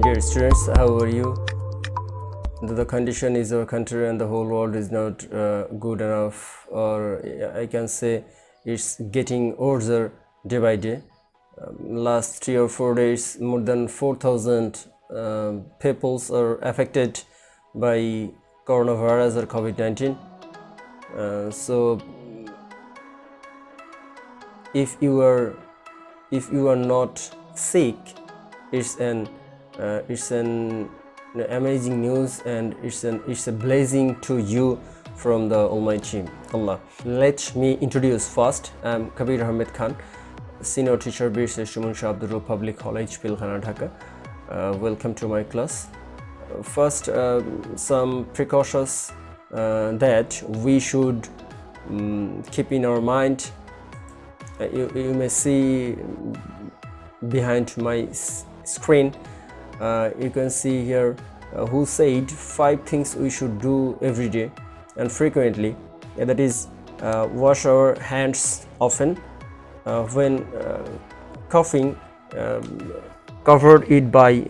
Dear students, how are you? The condition is our country and the whole world is not good enough, or I can say it's getting worse day by day. Last 3 or 4 days, more than 4,000 peoples are affected by coronavirus or COVID-19. So if you are not sick, it's an amazing news, and it's a blessing to you from the Almighty Allah. Let me introduce first. I'm Kabir Ahmed Khan, Senior Teacher, Bir Shriman Abdul Public College, Pilkhana, Dhaka. Welcome to my class. First, some precautions that we should keep in our mind. You may see behind my screen, you can see here who said 5 things we should do every day and frequently. That is, wash our hands often, when coughing, cover it by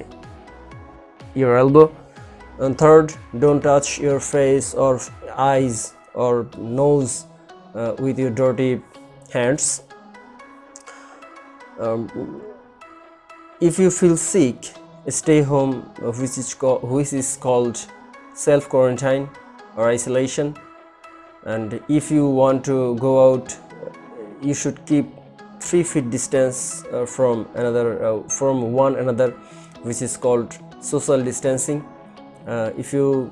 your elbow, and third, don't touch your face or eyes or nose with your dirty hands. If you feel sick, stay home, which is called self-quarantine or isolation. And if you want to go out, you should keep 3 feet distance from one another, which is called social distancing. If you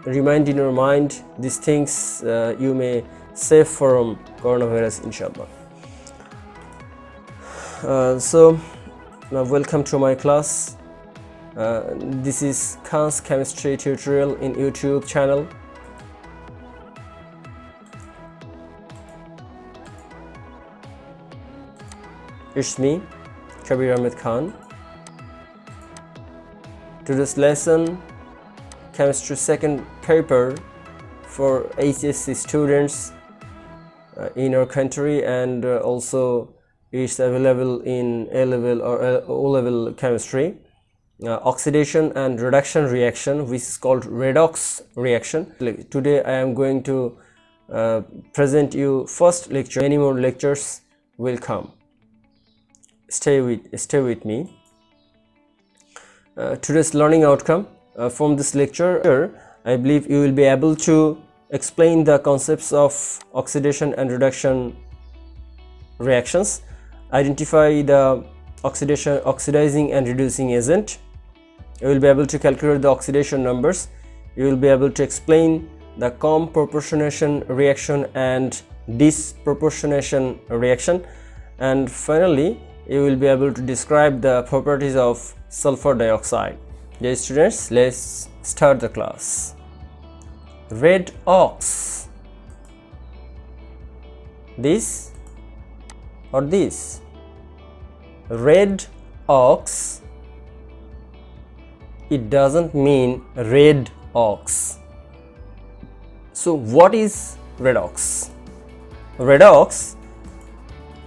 remind in your mind these things, you may save from coronavirus, inshallah. So now welcome to my class. This is Khan's chemistry tutorial in YouTube channel. It's me, Kabir Ahmed Khan. Today's lesson, chemistry second paper for HSC students in our country, and also it's available in A-level or O-level chemistry. Oxidation and reduction reaction, which is called Redox reaction. Today I am going to present you first lecture. Many more lectures will come. Stay with me. Today's learning outcome from this lecture, I believe you will be able to explain the concepts of oxidation and reduction reactions, identify the oxidizing and reducing agent. You will be able to calculate the oxidation numbers. You will be able to explain the proportionation reaction and disproportionation reaction, and finally you will be able to describe the properties of sulfur dioxide. Dear students, let's start the class. Redox. This or this? Redox, it doesn't mean red ox. So what is redox? Redox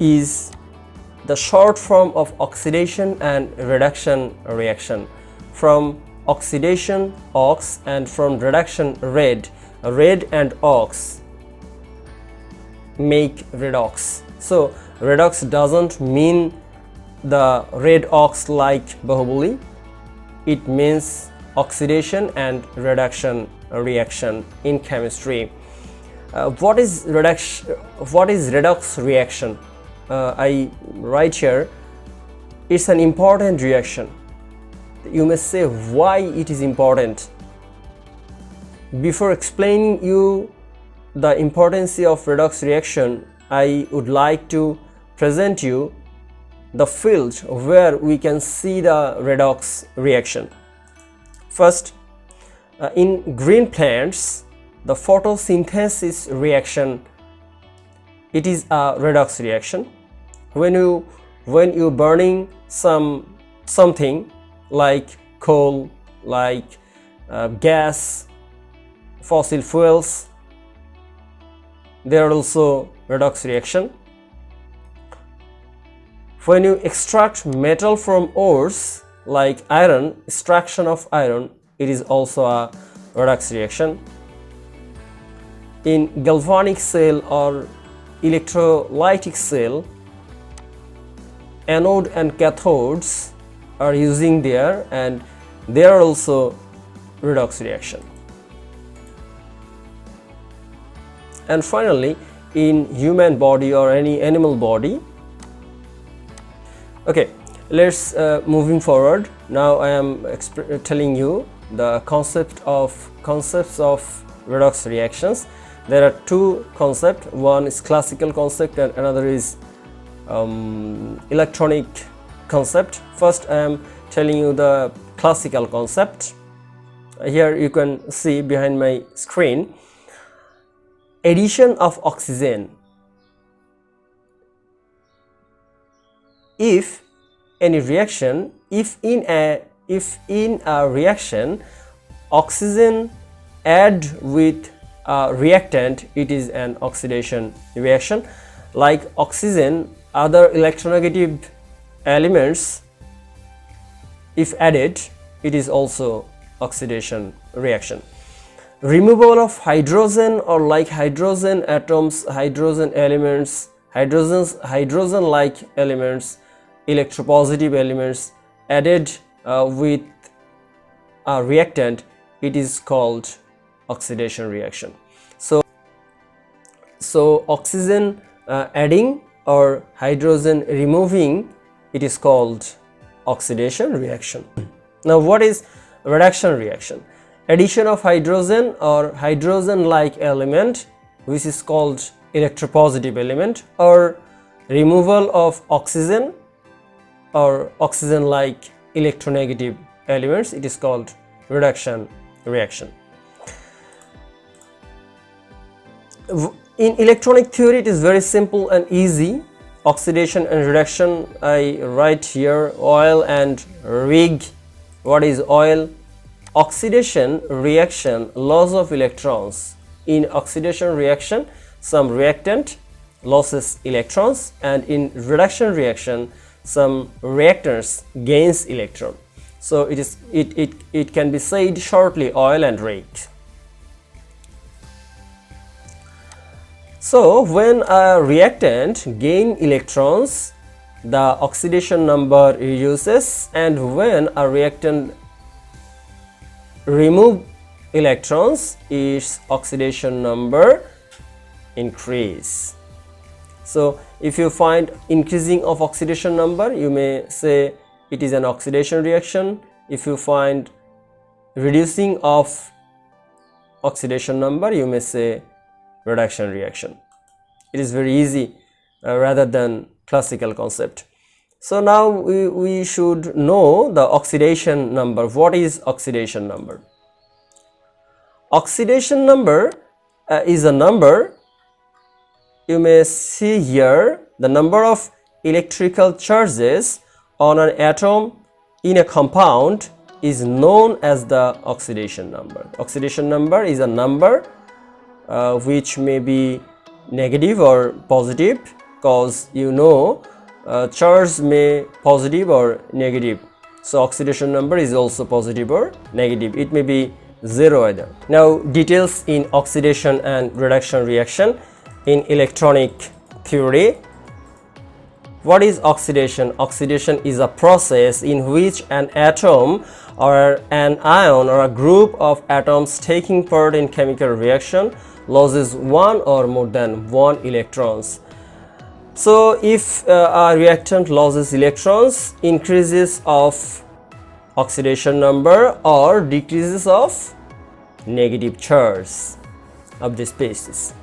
is the short form of oxidation and reduction reaction. From oxidation, ox, and from reduction, red. Red and ox make redox. So redox doesn't mean the red ox like Bahubali. It means oxidation and reduction reaction in chemistry. What is redox reaction? I write here, it's an important reaction. You may say why it is important. Before explaining you the importance of redox reaction, I would like to present you the field where we can see the redox reaction. First, in green plants, the photosynthesis reaction, it is a redox reaction. When you burning something like coal, like gas, fossil fuels, there are also redox reaction. When you extract metal from ores, like iron, extraction of iron, it is also a redox reaction. In galvanic cell or electrolytic cell, anode and cathodes are using there, and there are also redox reaction. And finally, in human body or any animal body. Okay, let's moving forward. Now I am telling you the concepts of redox reactions. There are two concepts. One is classical concept and another is electronic concept. First, I am telling you the classical concept. Here you can see behind my screen, addition of oxygen. If any reaction, if in a reaction oxygen add with a reactant, it is an oxidation reaction. Like oxygen, other electronegative elements, if added, it is also oxidation reaction. Removal of hydrogen or like hydrogen atoms, hydrogen elements, hydrogen like elements, electropositive elements added with a reactant, it is called oxidation reaction. So oxygen adding or hydrogen removing, it is called oxidation reaction. Now what is reduction reaction? Addition of hydrogen or hydrogen like element, which is called electropositive element, or removal of oxygen or oxygen like electronegative elements, it is called reduction reaction. In electronic theory, it is very simple and easy. Oxidation and reduction, I write here oil and rig. What is oil? Oxidation reaction, loss of electrons. In oxidation reaction, some reactant loses electrons, and in reduction reaction, some reactants gains electron. So it can be said shortly oil and rig. So when a reactant gain electrons, the oxidation number reduces, and when a reactant remove electrons, its oxidation number increase. So if you find increasing of oxidation number, you may say it is an oxidation reaction. If you find reducing of oxidation number, you may say reduction reaction. It is very easy rather than classical concept. So now we should know the oxidation number. What is oxidation number? Oxidation number is a number. You may see here the number of electrical charges on an atom in a compound is known as the oxidation number. Oxidation number is a number which may be negative or positive, because charge may positive or negative. So oxidation number is also positive or negative. It may be zero either. Now details in oxidation and reduction reaction in electronic theory. What is oxidation? Oxidation is a process in which an atom or an ion or a group of atoms taking part in chemical reaction loses one or more than one electrons. So if a reactant loses electrons, increases of oxidation number or decreases of negative charge of the species.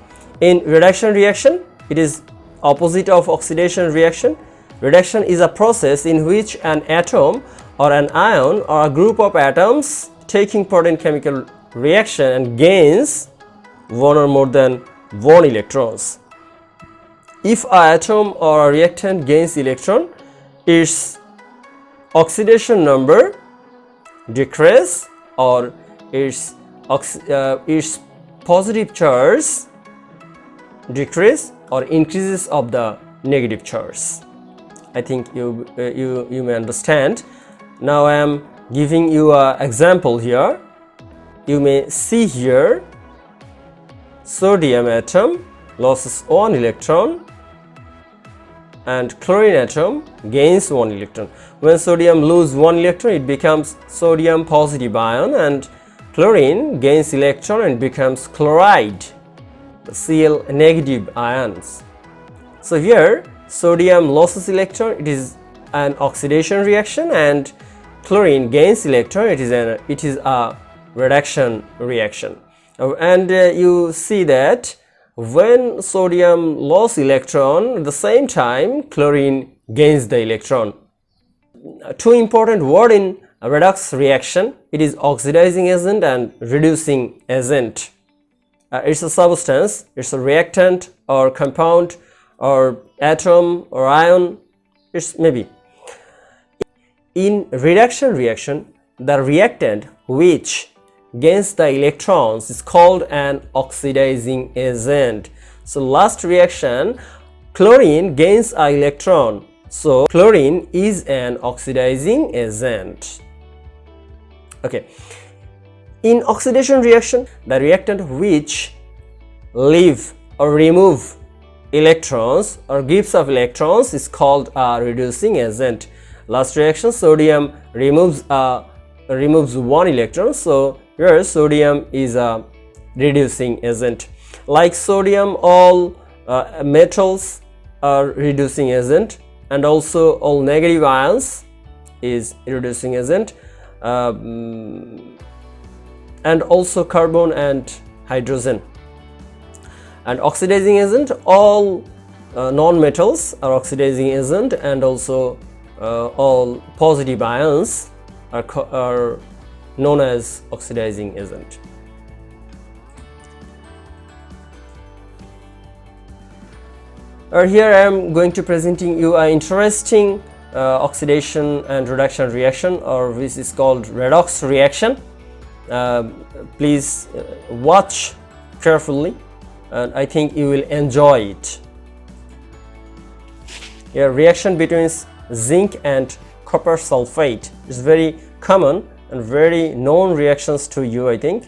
In reduction reaction, it is opposite of oxidation reaction. Reduction is a process in which an atom or an ion or a group of atoms taking part in chemical reaction and gains one or more than one electrons. If an atom or a reactant gains electron, its oxidation number decrease or its positive charge decrease or increases of the negative charge. I think you may understand. Now I am giving you an example here. You may see here sodium atom loses 1 electron and chlorine atom gains 1 electron. When sodium loses 1 electron, it becomes sodium positive ion, and chlorine gains electron and becomes chloride, Cl negative ions. So here sodium loses electron, it is an oxidation reaction, and chlorine gains electron, it is a reduction reaction. And you see that when sodium loses electron, at the same time chlorine gains the electron. Two important words in a redox reaction, it is oxidizing agent and reducing agent. It's a substance, it's a reactant or compound or atom or ion, it's maybe. In reduction reaction, the reactant which gains the electrons is called an oxidizing agent. So last reaction, chlorine gains an electron, so chlorine is an oxidizing agent. Okay. In oxidation reaction, the reactant which leave or remove electrons or gives off electrons is called a reducing agent. Last reaction, sodium removes 1 electron, so here sodium is a reducing agent. Like sodium, all metals are reducing agent, and also all negative ions is reducing agent, and also carbon and hydrogen. And oxidizing agent, all non-metals are oxidizing agent, and also all positive ions are known as oxidizing agent. Here I am going to presenting you an interesting oxidation and reduction reaction, or which is called redox reaction. Please watch carefully, and I think you will enjoy it. Here, reaction between zinc and copper sulfate is very common and very known reactions to you, I think.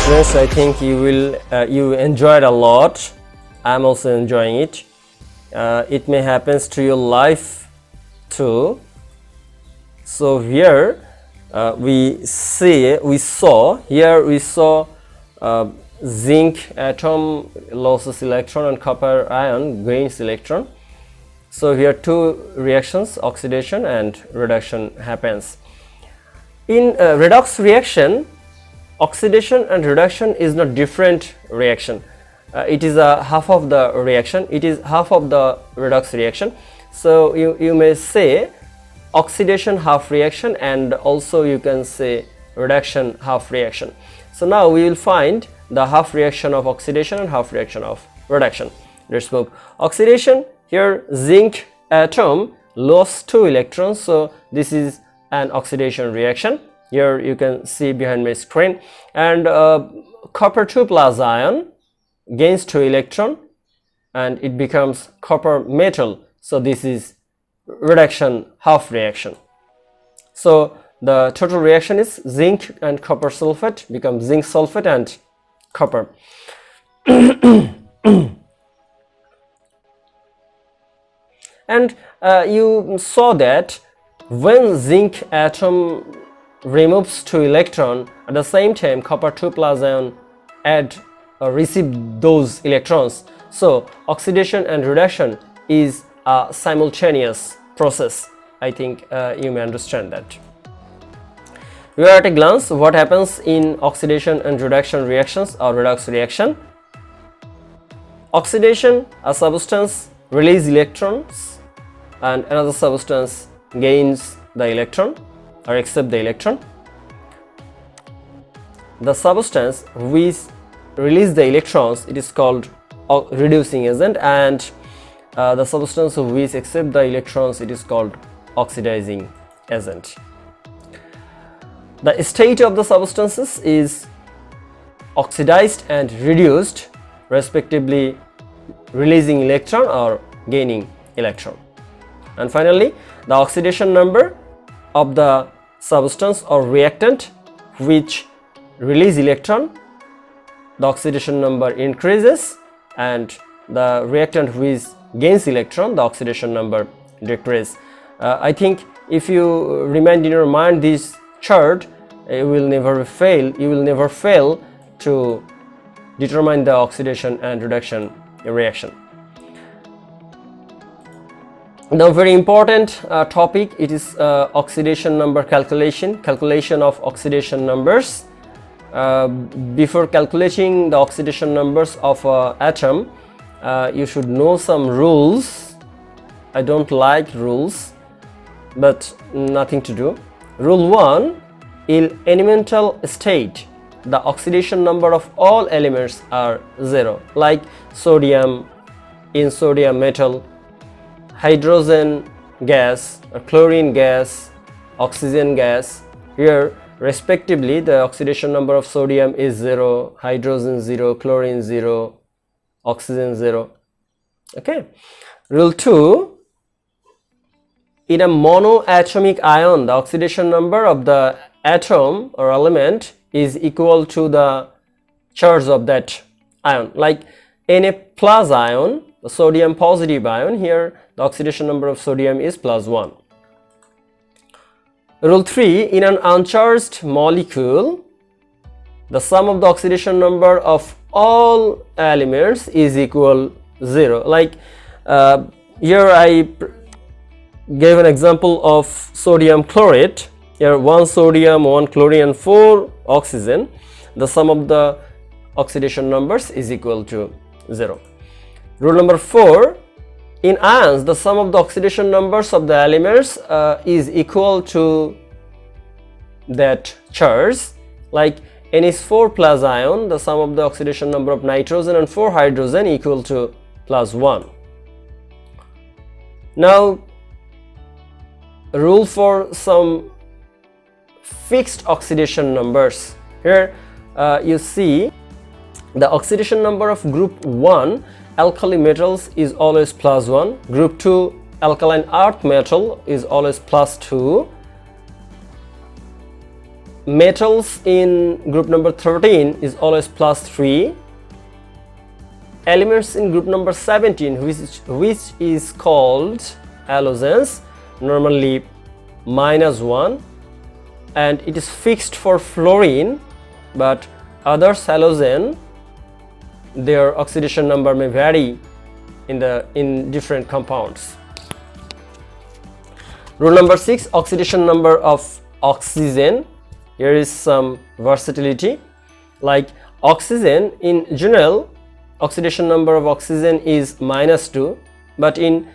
Students, I think you enjoyed a lot. I'm also enjoying it. It may happen to your life too. So here we saw zinc atom loses electron and copper ion gains electron. So here two reactions, oxidation and reduction happens. In redox reaction, oxidation and reduction is not different reaction. It is a half of the reaction. It is half of the redox reaction. So you may say oxidation half reaction, and also you can say reduction half reaction. So now we will find the half reaction of oxidation and half reaction of reduction. Let's move. Oxidation, here zinc atom lost 2 electrons, so this is an oxidation reaction. Here you can see behind my screen, and copper 2 plus ion gains 2 electron and it becomes copper metal. So this is reduction half reaction. So the total reaction is zinc and copper sulfate becomes zinc sulfate and copper. And you saw that when zinc atom removes 2 electron, at the same time copper 2 plus ion receive those electrons. So oxidation and reduction is a simultaneous process. I think you may understand that. We are at a glance what happens in oxidation and reduction reactions or redox reaction. Oxidation, a substance releases electrons and another substance gains the electron or accept the electron. The substance which release the electrons, it is called reducing agent, and the substance which accept the electrons, it is called oxidizing agent. The state of the substances is oxidized and reduced, respectively releasing electron or gaining electron. And finally, the oxidation number of the substance or reactant which release electron, the oxidation number increases, and the reactant which gains electron, the oxidation number decreases. I think if you remind in your mind this chart, you will never fail to determine the oxidation and reduction reaction. Now, very important topic, it is oxidation number calculation of oxidation numbers. Before calculating the oxidation numbers of an atom, you should know some rules. I don't like rules, but nothing to do. Rule 1, in elemental state, the oxidation number of all elements are 0, like sodium, in sodium metal, hydrogen gas, or chlorine gas, oxygen gas. Here respectively the oxidation number of sodium is 0, hydrogen 0, chlorine 0, oxygen 0. Okay. Rule 2, in a monoatomic ion, the oxidation number of the atom or element is equal to the charge of that ion. Like Na plus ion, the sodium positive ion, here the oxidation number of sodium is +1. Rule 3, in an uncharged molecule, the sum of the oxidation number of all elements is equal 0. Like here I gave an example of sodium chlorate. Here 1 sodium, 1 chlorine and 4 oxygen. The sum of the oxidation numbers is equal to 0. Rule number 4, in ions, the sum of the oxidation numbers of the elements is equal to that charge. Like NH4 plus ion, the sum of the oxidation number of nitrogen and 4 hydrogen equal to +1. Now, rule for some fixed oxidation numbers. Here you see the oxidation number of group 1 alkali metals is always +1, group 2 alkaline earth metal is always +2, metals in group number 13 is always +3. Elements in group number 17, which is called halogens, normally -1, and it is fixed for fluorine, but other halogen, their oxidation number may vary in different compounds. Rule number 6, oxidation number of oxygen. Here is some versatility. Like oxygen, in general, oxidation number of oxygen is -2, but in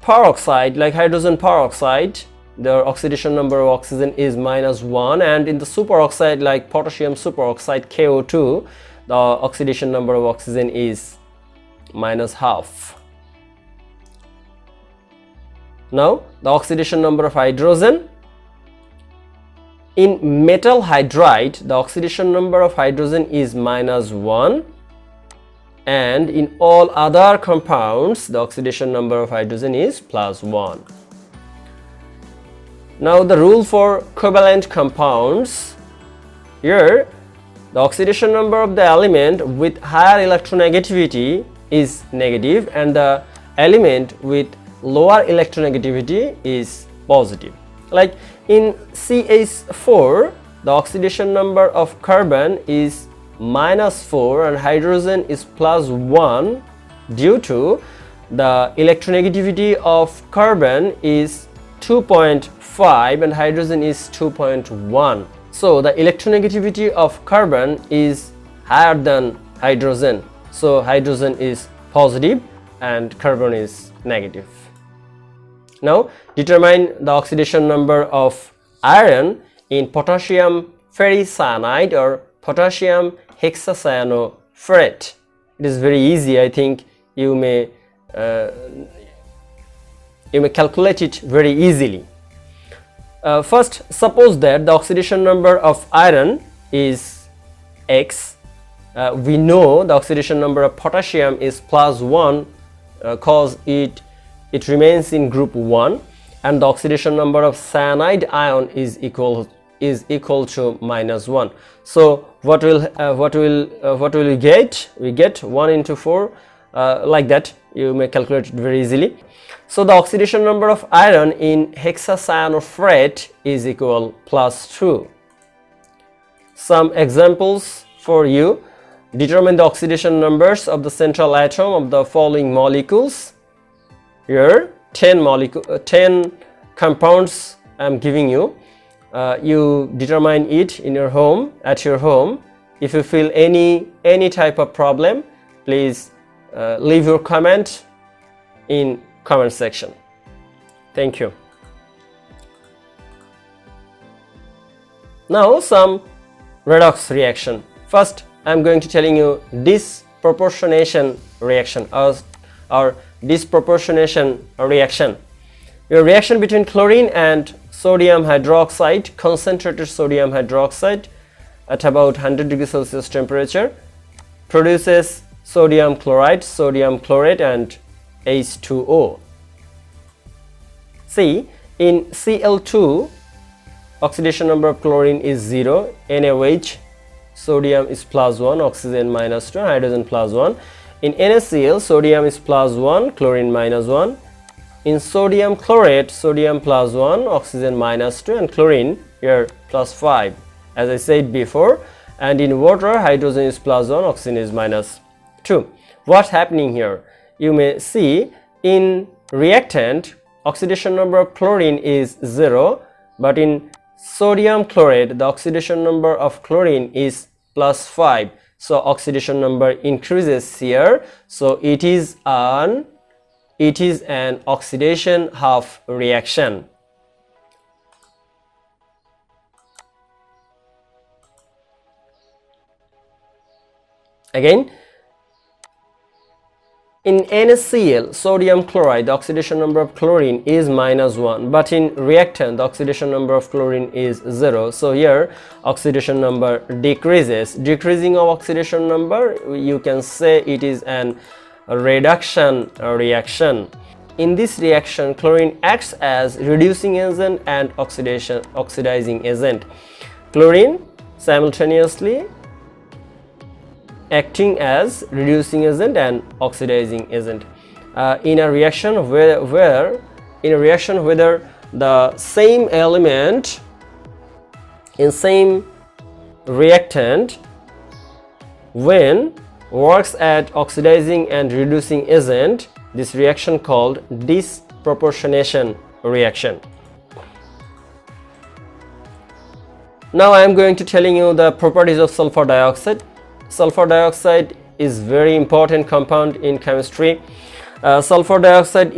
peroxide, like hydrogen peroxide, the oxidation number of oxygen is -1, and in the superoxide, like potassium superoxide KO2, the oxidation number of oxygen is -0.5. Now the oxidation number of hydrogen. In metal hydride, the oxidation number of hydrogen is -1, and in all other compounds, the oxidation number of hydrogen is +1. Now the rule for covalent compounds. Here, the oxidation number of the element with higher electronegativity is negative, and the element with lower electronegativity is positive. Like in CH4, the oxidation number of carbon is -4 and hydrogen is +1 due to the electronegativity of carbon is 2.5 and hydrogen is 2.1. So the electronegativity of carbon is higher than hydrogen. So hydrogen is positive and carbon is negative. Now determine the oxidation number of iron in potassium ferricyanide or potassium hexacyanoferrate. It is very easy. I think you may calculate it very easily. First, suppose that the oxidation number of iron is X. We know the oxidation number of potassium is +1 cause it remains in group 1, and the oxidation number of cyanide ion is equal to -1. So what will we get? We get 1 into 4, like that. You may calculate it very easily. So the oxidation number of iron in hexacyanoferrate is equal +2. Some examples for you. Determine the oxidation numbers of the central atom of the following molecules. Here 10 compounds I am giving you. You determine it in your home, at your home. If you feel any type of problem, please leave your comment in comment section. Thank you. Now some redox reaction. First, I am going to telling you disproportionation reaction or disproportionation reaction. Your reaction between chlorine and sodium hydroxide, concentrated sodium hydroxide at about 100 degrees Celsius temperature produces sodium chloride, sodium chlorate and H2O. See, in Cl2, oxidation number of chlorine is 0, NaOH, sodium is +1, oxygen -2, hydrogen +1. In NaCl, sodium is +1, chlorine -1. In sodium chlorate, sodium +1, oxygen -2 and chlorine here +5, as I said before. And in water, hydrogen is +1, oxygen is -2. What's happening here? You may see in reactant, oxidation number of chlorine is 0, but in sodium chlorate, the oxidation number of chlorine is +5. So oxidation number increases here. So it is an oxidation half reaction. Again, in NaCl, sodium chloride, the oxidation number of chlorine is -1, but in reactant, the oxidation number of chlorine is 0. So here, oxidation number decreases. Decreasing of oxidation number, you can say it is an reduction reaction. in this reaction, chlorine acts as reducing agent and oxidizing agent. Chlorine simultaneously acting as reducing agent and oxidizing agent. In a reaction whether the same element in same reactant when works at oxidizing and reducing agent, this reaction called disproportionation reaction. Now I am going to telling you the properties of sulfur dioxide. Sulfur dioxide is very important compound in chemistry. Sulfur dioxide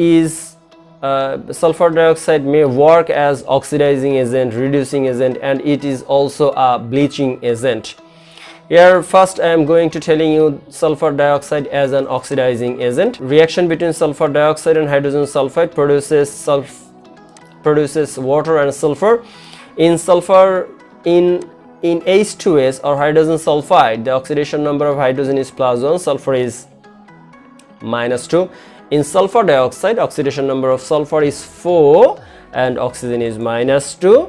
may work as oxidizing agent, reducing agent, and it is also a bleaching agent. Here first I am going to telling you sulfur dioxide as an oxidizing agent. Reaction between sulfur dioxide and hydrogen sulfide produces water and sulfur. In H2S or hydrogen sulfide, the oxidation number of hydrogen is +1, sulfur is -2. In sulfur dioxide, oxidation number of sulfur is 4 and oxygen is -2.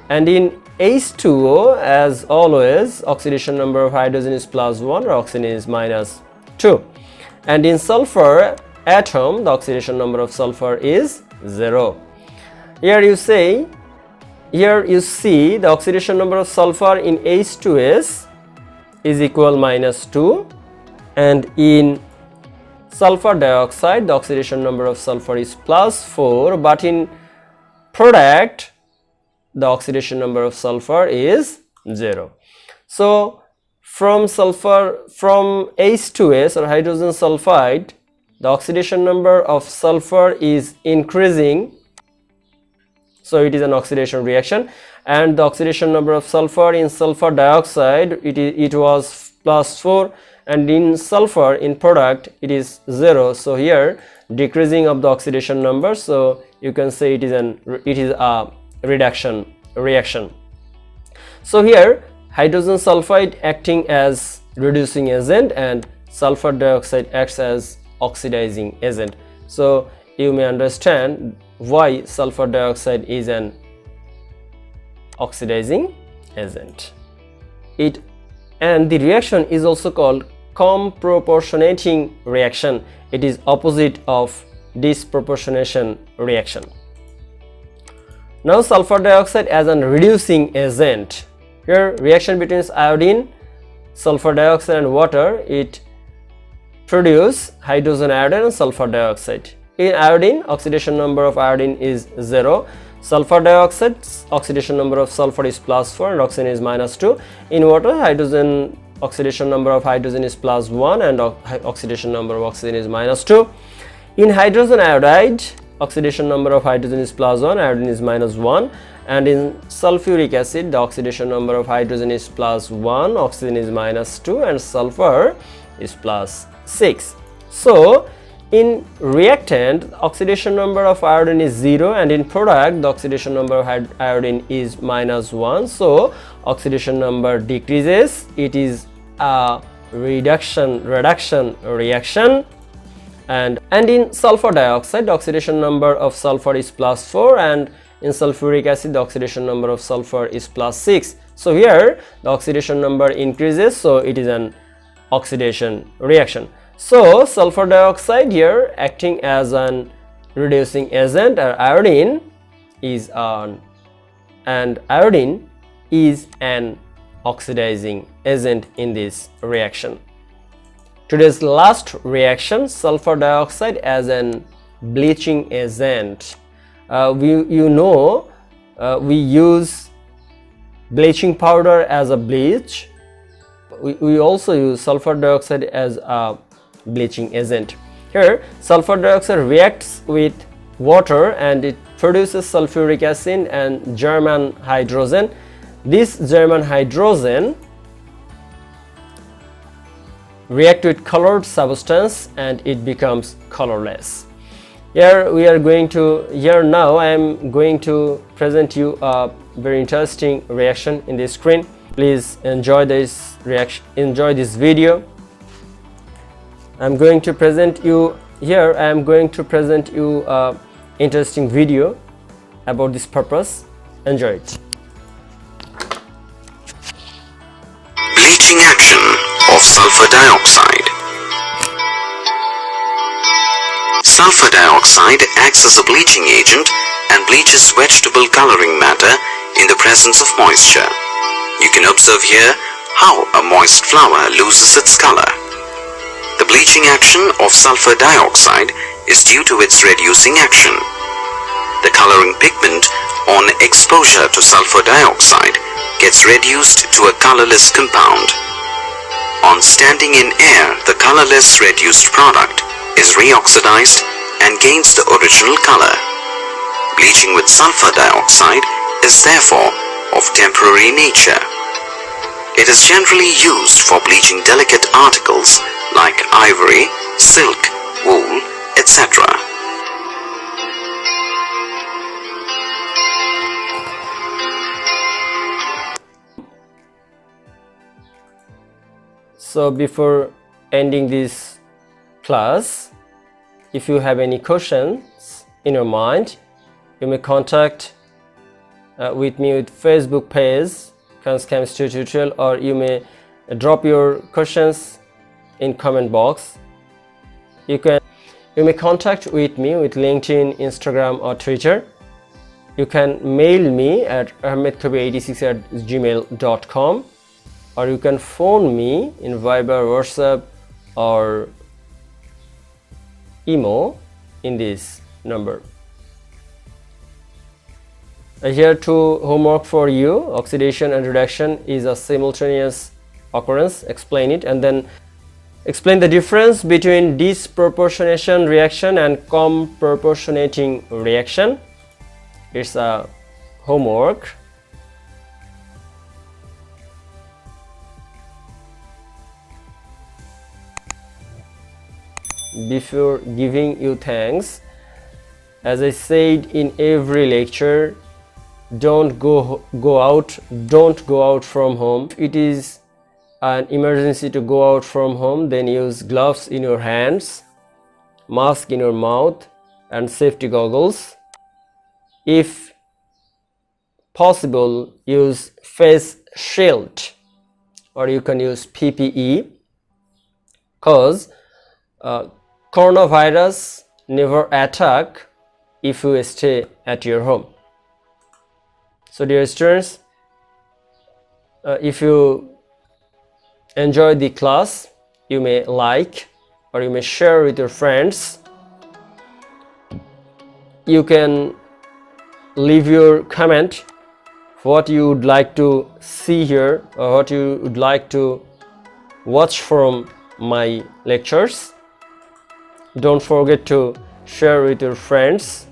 And in H2O, as always, oxidation number of hydrogen is +1 or oxygen is -2. And in sulfur atom, the oxidation number of sulfur is 0. Here you see the oxidation number of sulfur in H2S is equal -2, and in sulfur dioxide the oxidation number of sulfur is +4, but in product the oxidation number of sulfur is 0. So from H2S or hydrogen sulfide, the oxidation number of sulfur is increasing, so it is an oxidation reaction, and the oxidation number of sulfur in sulfur dioxide it was +4, and in sulfur in product it is 0. So here decreasing of the oxidation number, so you can say it is a reduction reaction. So here hydrogen sulfide acting as reducing agent and sulfur dioxide acts as oxidizing agent. So you may understand why sulfur dioxide is an oxidizing agent. And the reaction is also called comproportionating reaction. It is opposite of disproportionation reaction. Now sulfur dioxide as a reducing agent. Here reaction between iodine, sulfur dioxide and water, it produce hydrogen iodide and sulfur dioxide. In iodine, oxidation number of iodine is 0. Sulfur dioxide, oxidation number of sulfur is +4 and oxygen is -2. In water, hydrogen, oxidation number of hydrogen is +1 and oxidation number of oxygen is -2. In hydrogen iodide, oxidation number of hydrogen is +1, iodine is -1, and in sulfuric acid the oxidation number of hydrogen is +1, oxygen is -2, and sulfur is +6. So in reactant, oxidation number of iodine is 0, and in product the oxidation number of iodine is -1. So oxidation number decreases. It is a reduction reaction. And in sulfur dioxide, the oxidation number of sulfur is +4, and in sulfuric acid the oxidation number of sulfur is +6. So here the oxidation number increases, so it is an oxidation reaction. So sulfur dioxide here acting as an reducing agent, and iodine is an oxidizing agent in this reaction. Today's last reaction, sulfur dioxide as an bleaching agent. We use bleaching powder as a bleach. We also use sulfur dioxide as a bleaching agent. Here sulfur dioxide reacts with water and it produces sulfuric acid and German hydrogen. This German hydrogen react with colored substance and it becomes colorless. Now I am going to present you a very interesting reaction in this screen. Please enjoy this reaction, enjoy this video. I'm going to present you here I am going to present you a interesting video about this purpose. Enjoy it. Bleaching action of sulfur dioxide. Sulfur dioxide acts as a bleaching agent and bleaches vegetable coloring matter in the presence of moisture. You can observe here how a moist flower loses its color. The bleaching action of sulfur dioxide is due to its reducing action. The coloring pigment on exposure to sulfur dioxide gets reduced to a colorless compound. On standing in air, the colorless reduced product is reoxidized and gains the original color. Bleaching with sulfur dioxide is therefore of temporary nature. It is generally used for bleaching delicate articles like ivory, silk, wool, etc. So before ending this class, if you have any questions in your mind, you may contact with me with Facebook page Khan's Chemistry Tutorial, or you may drop your questions in comment box. You may contact with me with LinkedIn, Instagram or Twitter. You can mail me at ahmedkhabi86@gmail.com, or you can phone me in Viber, WhatsApp or email in this number. Here two homework for you. Oxidation and reduction is a simultaneous occurrence. Explain it, and then explain the difference between disproportionation reaction and comproportionating reaction. It's a homework. Before giving you thanks, as I said in every lecture, don't go out from home. If it is an emergency to go out from home, then use gloves in your hands, mask in your mouth and safety goggles. If possible, use face shield, or you can use PPE, cause coronavirus never attack if you stay at your home. So dear students, if you enjoy the class, you may like or you may share with your friends. You can leave your comment what you would like to see here or what you would like to watch from my lectures. Don't forget to share with your friends.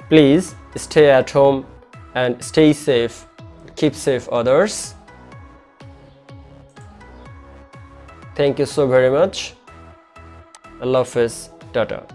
Please stay at home and stay safe. Keep safe others. Thank you so very much. Allah Hafiz. Tata.